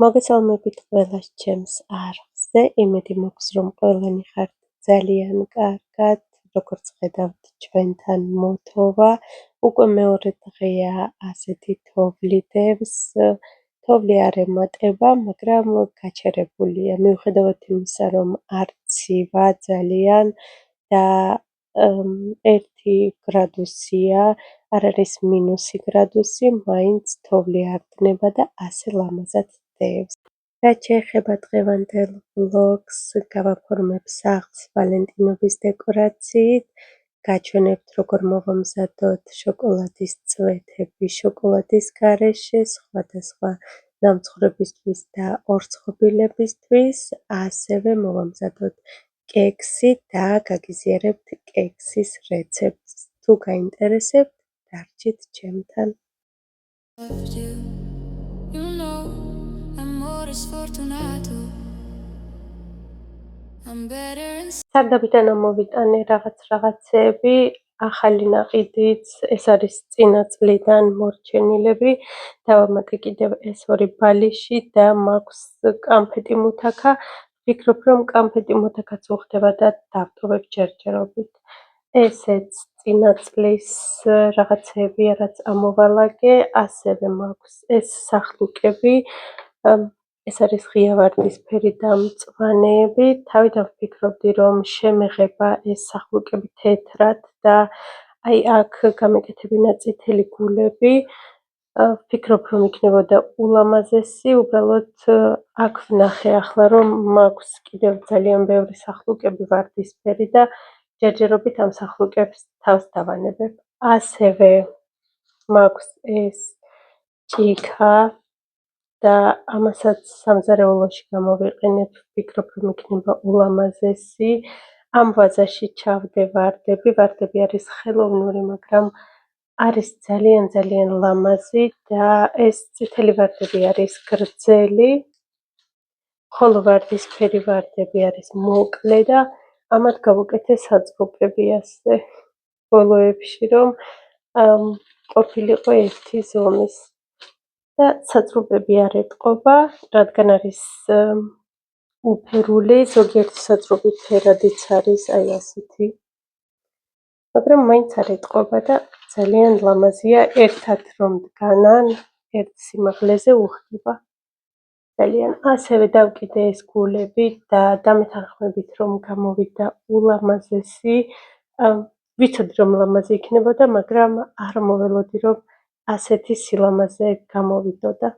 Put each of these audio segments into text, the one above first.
მოგესალმებით ყველას ჩემს არხზე, იმედი მაქვს, რომ ყველანი ხართ ძალიან კარგად, როგორც ხედავთ ჩვენთან მotova, უკვე მეორე დღეა ასეთი თოვლიდებს, თოვლი არ ემატება, მაგრამ გაჩერებულია, მიუხედავად იმისა, რომ არ ცივა ძალიან და 1 გრადუსია, არ არის მინუსი გრადუსი, მაინც თოვლი არ დნება და ასე ლამაზად დევს. რაც შეეხება დღევანდელ ვლოგს, გავაფორმებ სახლს ვალენტინობის დეკორაციით, გაჩვენებთ როგორ მოვამზადოთ შოკოლადის წვეთები შოკოლადის გარეშე, სხვადასხვა ნამცხრებისთვის და ორცხობილებისთვის, ასევე მოვამზადოთ კექსი და გაგიზიარებთ კექსის რეცეპტს. თუ გაინტერესებთ, დარჩით ჩემთან. სარდაფიდან მოვიტანე რაღაცეები, ახალი ნაყიდიც, ეს არის წინა წლიდან მორჩენილები, დავამატე კიდევ ეს 2 ბალიში და მაქვს კამფეტი მუთაქა, ვფიქრობ, რომ კამფეტი მუთაქაც უხდება და დავტოვებ ჯერჯერობით. ესეც წინა წლის რაღაცეებია, რაც ამოვალაგე, ასევე მაქვს ეს სახლუკები, ეს არის ღია ვარდისფერი და მწვანეები, თავიდან ვფიქრობდი, რომ შემეღება ეს სახლუკები თეთრად და აი აქ გამეკეთებინა წითელი გულები, ვფიქრობ, რომ იქნებოდა ულამაზესი, უბრალოდ აქ ვნახე ახლა, რომ მაქვს კიდევ ძალიან ბევრი სახლუკები ვარდისფერი და ჯერჯერობით ამ სახლუკებს თავს დავანებებ. ასევე მაქვს ეს ჭიქა და ამასაც სამზარეულოში გამოვიყენებ, ვფიქრობ, რომ იქნება ულამაზესი. ამ ვაზაში ჩავდე ვარდები, ვარდები არის ხელოვნური, მაგრამ არის ძალიან ლამაზი და ეს წითელი ვარდები არის გრძელი, ხოლო ვარდისფერი ვარდები არის მოკლე და ამათ გავუკეთე საწყობები ასე ბოლოებში, რომ ყოფილიყო ერთი ზომის. და საწყობები არ ეტყობა, რადგან არის უფერული, ზოგიერთი საწყობი ფერადიც არის აი ასეთი, მაგრამ მაინც არ ეტყობა და ძალიან ლამაზია, ერთად რომ დგანან, ერთ სიმაღლეზე უხდება. ძალიან. ასევე დავკიდე ეს გულები და დამეთანხმებით, რომ გამოვიდა ულამაზესი, ვიცოდი, რომ ლამაზი იქნებოდა, მაგრამ არ მოველოდი, რომ ასეთი სილამაზე გამოვიდოდა.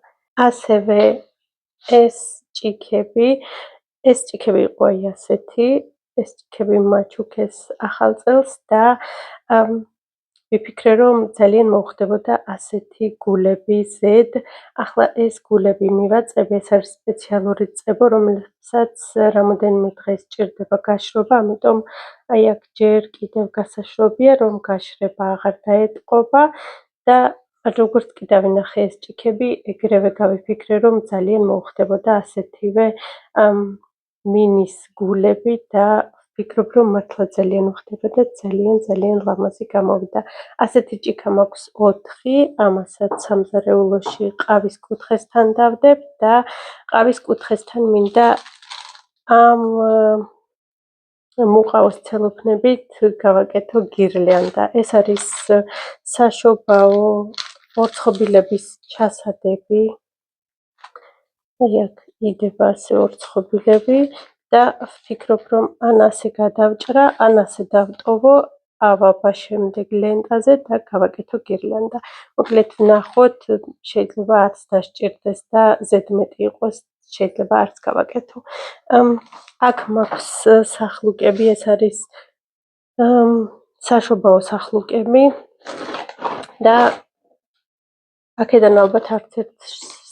ასევე ეს ჭიქები იყო აი ასეთი, ეს ჭიქები მაჩუქეს ახალ წელს და ვიფიქრე, რომ ძალიან მოუხდებოდა ასეთი გულები ზედ. ახლა ეს გულები მივაწები, ეს არის სპეციალური წებო, რომელსაც რამოდენიმე დღე სჭირდება გაშრობა, ამიტომ აი აქ ჯერ კიდევ გასაშრობია, რომ გაშრება აღარ დაეტყობა და როგორც კი დავინახე ეს ჭიქები, ეგრევე გავიფიქრე, რომ ძალიან მოუხდებოდა ასეთივე მინის გულები და ვფიქრობ, რომ მართლა ძალიან უხდება და ძალიან ლამაზი გამოვიდა. ასეთი ჭიქა მაქვს 4, ამასაც სამზარეულოში ყავის კუთხესთან დავდებ და ყავის კუთხესთან მინდა ამ მუყაოს ცელოფნებით გავაკეთო გირლიანდა. ეს არის საშობაო ორცხობილების ჩასადები. აი აქ იდება ასე ორცხობილები და ვფიქრობ, რომ ან ასე გადავჭრა, ან ასე დავტოვო, ავაბა შემდეგ ლენტაზე და გავაკეთო გირლიანდა. მოკლედ ვნახოთ, შეიძლება არც დასჭირდეს და ზედმეტი იყოს, შეიძლება არც გავაკეთო. აქ მაქვს სახლუკები, ეს არის საშობაო სახლუკები და აქედან ალბათ არც ერთ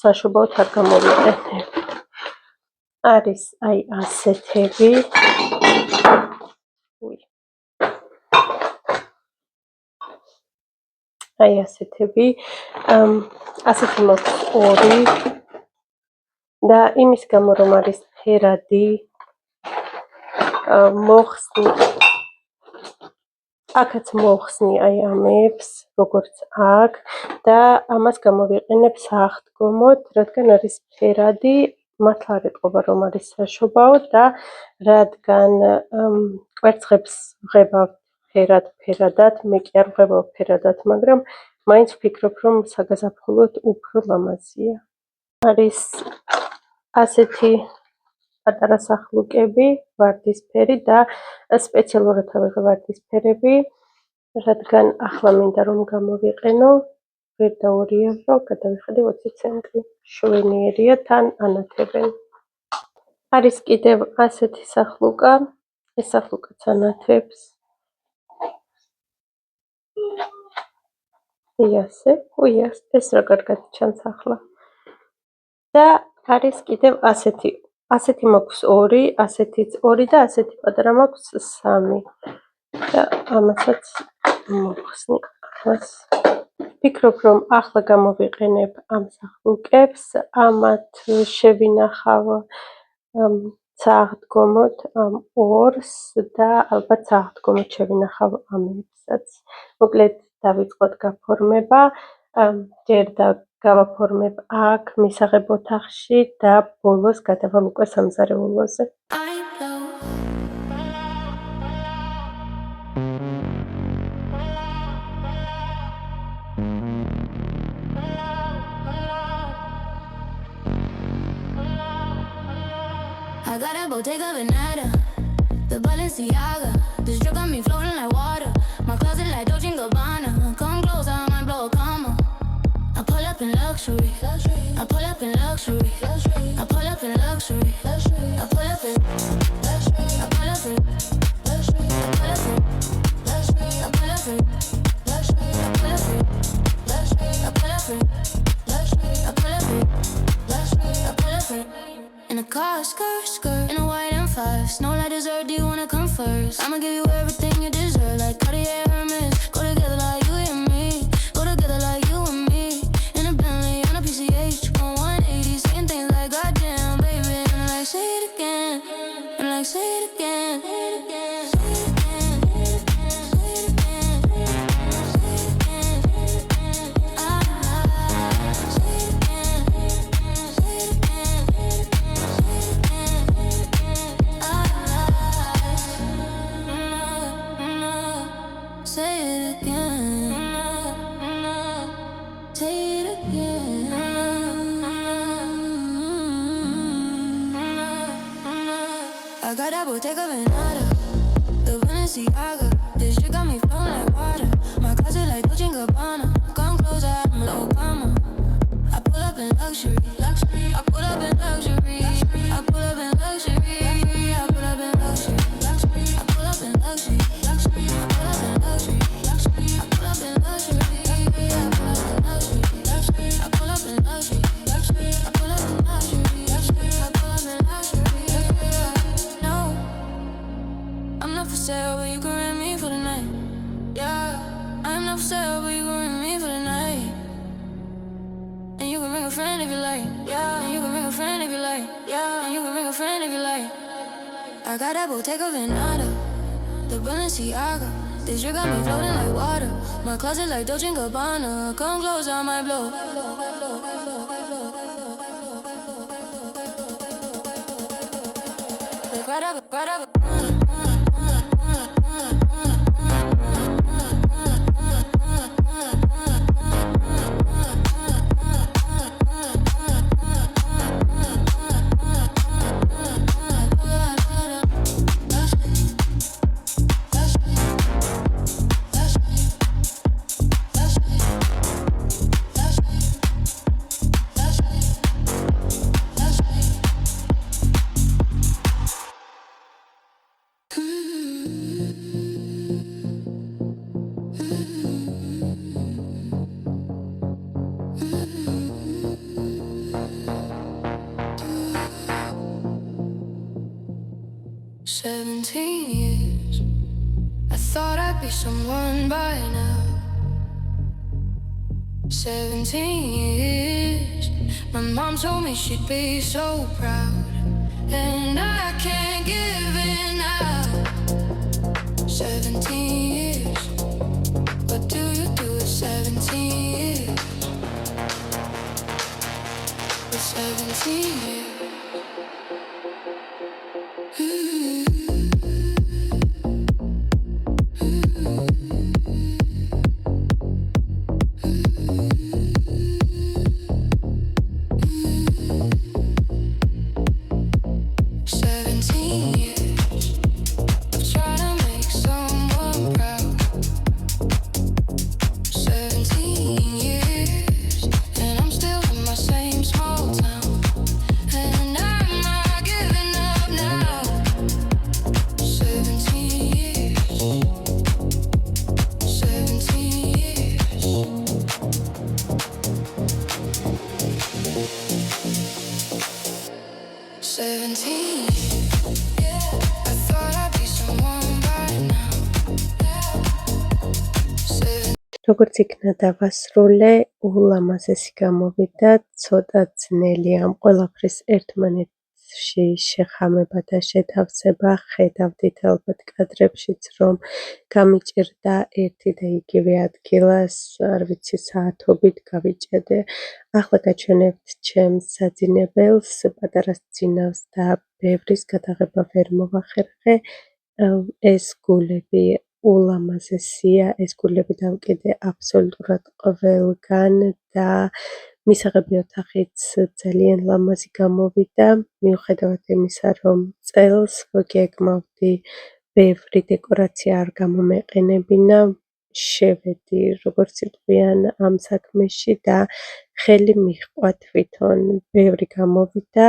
საშობაოდ არ გამოვიყენებ. არის აი ასეთები. აი ასეთები. ასეთი მაქვს 2 და იმის გამო, რომ არის ფერადი, მოხსნით აქაც მოხსნი აი ამებს, როგორც აქ და ამას გამოვიყენებ სააღდგომოდ, რადგან არის ფერადი, მართლა არ ეტყობა რომ არის საშობაო და რადგან კვერცხებს ვღებავ ფერადად, მე კი არ ვღებავ ფერადად, მაგრამ მაინც ვფიქრობ რომ საგაზაფხულოდ უფრო ლამაზია. არის ასეთი პატარა სახლუკები, ვარდისფერი და სპეციალურად ავიღე ვარდისფერები, რადგან ახლა მინდა რომ გამოვიყენო, ვერ და 2 евро, გადავიხადე 20 ცენტი. შვენიერია, თან ანათებენ. არის კიდევ ასეთი სახლუკა, ეს სახლუკაც ანათებს. ეს რა კარგად ჩანს ახლა. და არის კიდევ ასეთი მაქვს 2, ასეთიც 2 და ასეთი პატარა მაქვს 3. და ამასაც მოხსნი ახაც. ვფიქრობ რომ ახლა გამოვიყენებ ამ სახლუკებს, ამათ შევინახავ სააღდგომოდ ამ 2-ს და ალბათ სააღდგომოდ შევინახავ ამებსაც. მოკლედ დავიწყოთ გაფორმება, ჯერ გავაფორმებ აქ მისაღებ ოთახში და ბოლოს გადავალ უკვე სამზარეულოზე. I got a Bottega Veneta, the Balenciaga. This drug got me floating like water. My closet like Dolce & Gabbana. Come close, I might blow a comma. I pull up in luxury. I pull up in luxury. I pull up in luxury. I pull up in. I pull up in. I pull up in. I pull up in. I pull up in. I pull up in. I pull up in. I pull up in. In a car, skirt, in a white M5. Snow like dessert, do you wanna come first? I'ma give you everything you deserve, like Cartier, Hermes. Go together like you and me. Go together like you and me. In a Bentley, on a PCH, on 180, saying things like goddamn, baby. And I'm like, say it again. And I'm like, say it again. Say it again. Say it again. Say it again. Say it again. Say it again. Say it again. Say it again. Say it again. I got that Bottega Veneta, the Balenciaga. This shit got me flowing like water. My closet like Dolce & Gabbana. Come close, I'm like Obama. I pull up in luxury. I pull up in luxury. I pull up in luxury. I pull up in luxury. I pull up in luxury. I pull up in luxury. I pull up in luxury. I pull up in luxury. I pull up in luxury. I pull up in luxury. No, I'm not for sale, but you can rent me for the night. Yeah, I'm not for sale, but you can rent me for the night. And you can bring a friend if you like. Yeah, and you can bring a friend if you like. Yeah, and you can bring a friend if you like. I got that Bottega Veneta, the Balenciaga. This drink got me floating like water. My closet like Dolce & Gabbana. Come close, I might blow. Right up. Someone by now. 17 years. My mom told me she'd be so proud, and I can't give in now. 17 years. do you do at 17 years? At 17 years. როგორც იქნა დავასრულე, ულამაზესი გამოვიდა, ცოტა ძნელი ამ ყველაფრის ერთმანეთში შეხამება და შეთავსება. ხედავდით ალბათ კადრებშიც, რომ გამიჭირდა ერთი და იგივე ადგილას, არ ვიცი, საათობით გავიჭედე. ახლა გაჩვენებთ ჩემს საძინებელს, პატარა ძინავს და ბევრის გადაღება ვერ მოვახერხე. ეს გულები ულამაზესია, ეს გულები დავკიდე აბსოლუტურად ყველგან და მისაღები ოთახიც ძალიან ლამაზი გამოვიდა. მიუხედავად იმისა, რომ წელს გეგმავდი ბევრი დეკორაცია არ გამომეყენებინა, შევედი როგორც იტყვიან ამ საქმეში და ხელი მიჰყვა თვითონ. ბევრი გამოვიდა,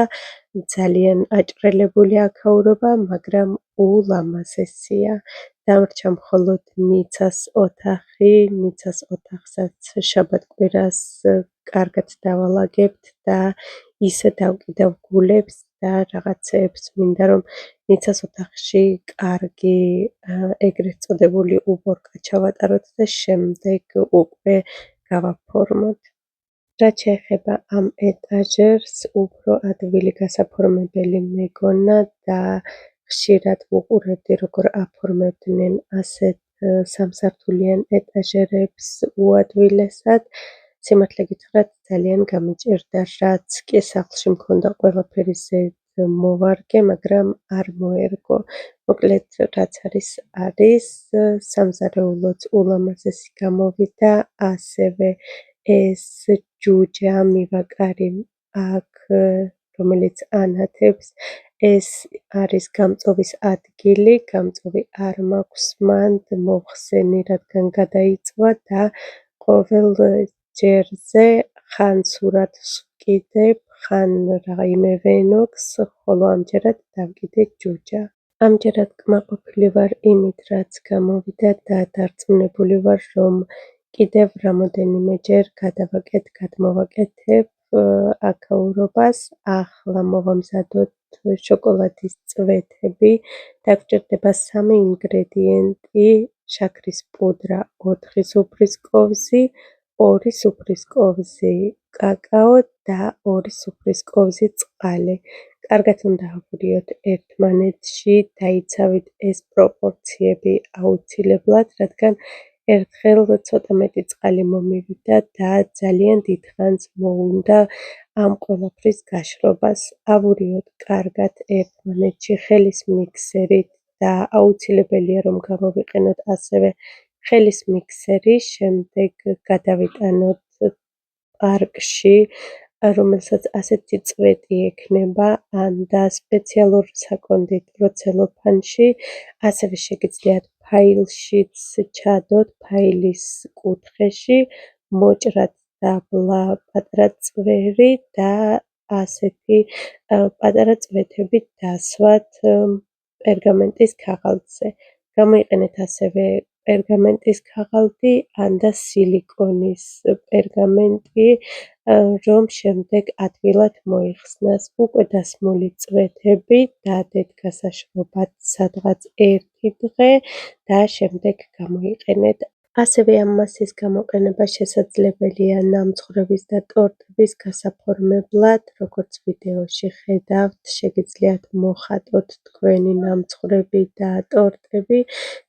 ძალიან აჭრელებული აქაურობა, მაგრამ ულამაზესია. დამრჩა მხოლოდ ნიცას ოთახი, ნიცას ოთახსაც შაბათ-კვირას კარგად დავალაგებთ და ისე დავკიდავ გულებს და რაღაცეებს. მინდა რომ ნიცას ოთახში კარგი ეგრეთ წოდებული უბორკა ჩავატაროთ და შემდეგ უკვე გავაფორმოთ. რაც შეეხება ამ ეტაჟერს, უფრო ადვილი გასაფორმებელი მეგონა და ხშირად ვუყურებდი, როგორ აფორმებდნენ ასეთ სამსართულიან ეტაჟერებს უადვილესად. სიმართლე გითხრათ, ძალიან გამიჭირდა, რაც კი სახლში მქონდა ყველაფერი ზედ მოვარგე, მაგრამ არ მოერგო. მოკლედ, რაც არის, სამზარეულოც ულამაზესი გამოვიდა, ასევე ეს ჯუჯა მივაკარი აქ, რომელიც ანათებს, ეს არის გამწოვის ადგილი, გამწოვი არ მაქვს მანდ მოხსენი, რადგან გადაიწვა და ყოველ ჯერზე ხან სურათს ვკიდებ, ხან რაიმე ვენოქს, ხოლო ამჯერად დავკიდე ჯუჯა. ამჯერად კმაყოფილი ვარ იმით, რაც გამოვიდა და დარწმუნებული ვარ, რომ კიდევ რამოდენიმეჯერ გადმოვაკეთებ აქაურობას. ახლა მოვამზადოთ შოკოლადის წვეთები. დაგჭირდება 3 ინგრედიენტი: შაქრის პუდრა 4 სუფრის კოვზი, 2 სუფრის კოვზი კაკაო და 2 სუფრის კოვზი წყალი. კარგად უნდა აღვიოთ ერთმანეთში, დაიცავით ეს პროპორციები აუცილებლად, რადგან ერთხელ ცოტა მეტი წყალი მომივიდა და ძალიან დიდხანს მოუნდა ამ ყველაფრის გაშრობას. ავურიოთ კარგად ერთმანეთში ხელის მიქსერით და აუცილებელია, რომ გამოვიყენოთ ასევე ხელის მიქსერი, შემდეგ გადავიტანოთ პარკში, რომელსაც ასეთი წვეტი ექნება და სპეციალურ საკონდიტრო ცელოფანში. ასევე შეგიძლიათ ფაილშიც ჩადოთ, ფაილის კუთხეში, მოჭრათ დაბლა პატარა წვერი და ასეთი პატარა წვეთებით დასვათ პერგამენტის ქაღალდზე. გამოიყენეთ ასევე პერგამენტის ქაღალდი ან და სილიკონის პერგამენტი, რომ შემდეგ ადვილად მოიხსნას. უკვე დასმული წვეთები დადეთ გასაშრობად სადღაც 1 დღე და შემდეგ გამოიყენეთ. ასევე ამ მასის გამოყენება შესაძლებელია ნამცხრების და ტორტების გასაფორმებლად, როგორც ვიდეოში ხედავთ, შეგიძლიათ მოხატოთ თქვენი ნამცხრები და ტორტები,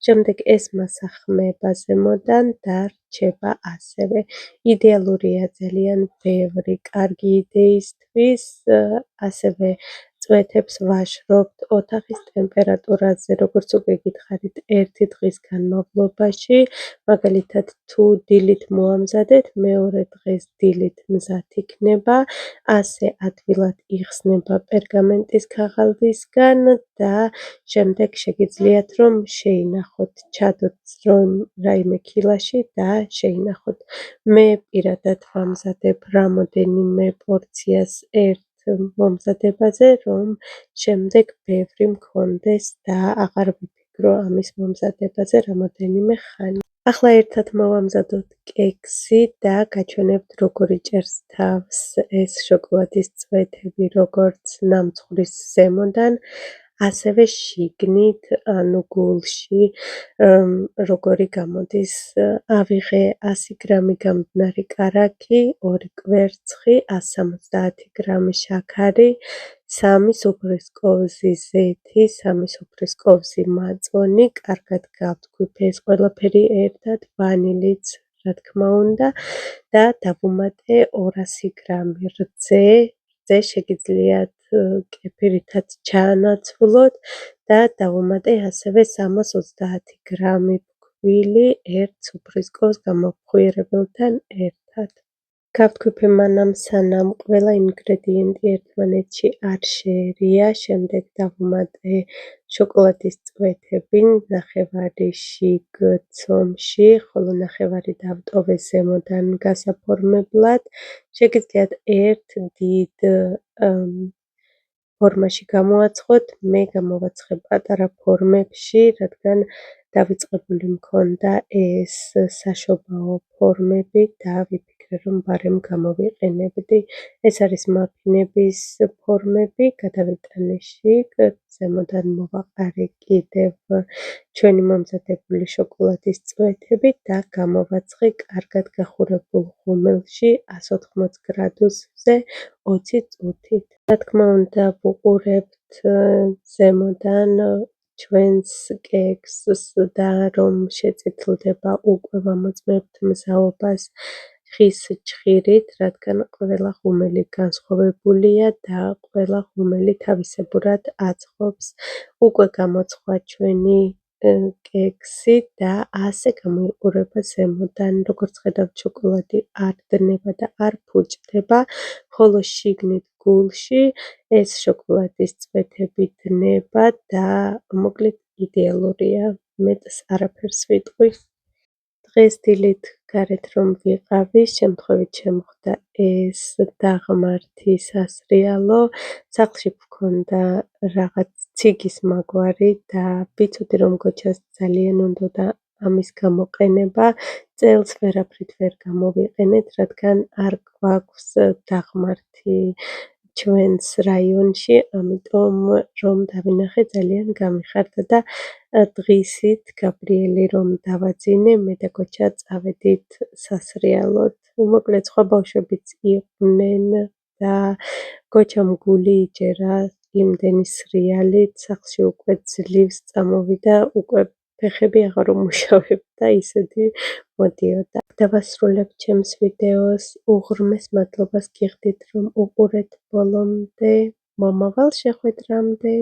შემდეგ ეს მასა ხმება ზემოდან და რჩება ასევე. იდეალურია ძალიან ბევრი კარგი იდეისთვის, ასევე წვეთებს ვაშრობთ ოთახის ტემპერატურაზე, როგორც უკვე გითხარით, 1 დღის განმავლობაში. მაგალითად, თუ დილით მოამზადეთ, მეორე დღეს დილით მზად იქნება, ასე ადვილად იხსნება პერგამენტის ქაღალდისგან და შემდეგ შეგიძლიათ რომ შეინახოთ, ჩადოთ რაიმე ქილაში და შეინახოთ. მე პირადად ვამზადებ რამოდენიმე პორციას ერთ მომზადებაზე, რომ შემდეგ ბევრი მქონდეს და აღარ ვიფიქრო ამის მომზადებაზე რამოდენიმე ხანი. ახლა ერთად მოვამზადოთ კექსი და გაჩვენებთ როგორ იჭერს თავს ეს შოკოლადის წვეთები, როგორც ნამცხვრის ზემოდან, ასევე შიგნით, ანუ გულში, როგორი გამოდის. ავიღე 100 გრამი გამდნარი კარაქი, 2 კვერცხი, 170 გრამი შაქარი, 3 სუფრის ზეთი, 3 სუფრის კოვზი მაწვნი, კარგად გავთქვიფე ეს ყველაფერი ერთად, ვანილიც რა თქმა უნდა და დავუმატე 200 გრამი რძე. რძე შეგიძლიათ კეფირითაც ჩაანაცვლოთ და დავუმატე ასევე 330 გრამი ფქვილი ერთ სუფრის კოვს გამოფხვიერებელთან ერთად. გავთქვიფე მანამ, სანამ ყველა ინგრედიენტი ერთმანეთში არ შეერია, შემდეგ დავუმატე შოკოლადის წვეთები ნახევარი შიგ ცომში, ხოლო ნახევარი დავტოვე ზემოდან გასაფორმებლად. შეგიძლიათ ერთ დიდ ფორმაში გამოაცხოთ, მე გამოვაცხე პატარა ფორმებში, რადგან დავიწყებული მქონდა ეს საშობაო ფორმები და ვიფიქრე რომ ბარემ გამოვიყენებდი. ეს არის მაფინების ფორმები, გადავიტანე შიგ, ზემოდან მოვაყარე კიდევ ჩვენი მომზადებული შოკოლადის წვეთები და გამოვაცხე კარგად გახურებულ ღუმელში 180 გრადუსზე 20 წუთით. რა თქმა უნდა, ვუყურებთ ზემოდან ჩვენს კექსს და რომ შეწითლდება, უკვე ვამოწმებთ მზაობას ხის ჩხირით, რადგან ყველა ღუმელი განსხვავებულია და ყველა ღუმელი თავისებურად აწყობს. უკვე გამოცხვა ჩვენი კექსი და ასე გამოიყურება ზემოდან. როგორც ხედავთ, შოკოლადი არ დნება და არ ფუჭდება, ხოლო შიგნით გულში ეს შოკოლადის წვეთები დნება და მოკლედ იდეალურია. მეტს არაფერს ვიტყვი. დღეს დილით გარეთ რომ ვიყავი, შემთხვევით შემხვდა ეს დაღმართი სასრიალო. სახლში გვქონდა რაღაც ციგის მაგვარი და ვიცოდი რომ გოჩას ძალიან უნდოდა ამის გამოყენება. წელს ვერაფრით ვერ გამოვიყენეთ, რადგან არ გვაქვს დაღმართი ჩვენს რაიონში, ამიტომ რომ დავინახე ძალიან გამიხარდა და დღისით გაბრიელი რომ დავაძინე, მე და გოჩა წავედით სასრიალოდ. მოკლედ სხვა ბავშვებიც იყვნენ და გოჩამ გული იჯერა იმდენი სრიალით, სახლში უკვე ძლივს წამოვიდა, უკვე ფეხები აღარ უმუშავებდა, ისეთი მოდიოდა. დავასრულებ ჩემს ვიდეოს, უღრმეს მადლობას გიხდით რომ უყურეთ ბოლომდე. მომავალ შეხვედრამდე.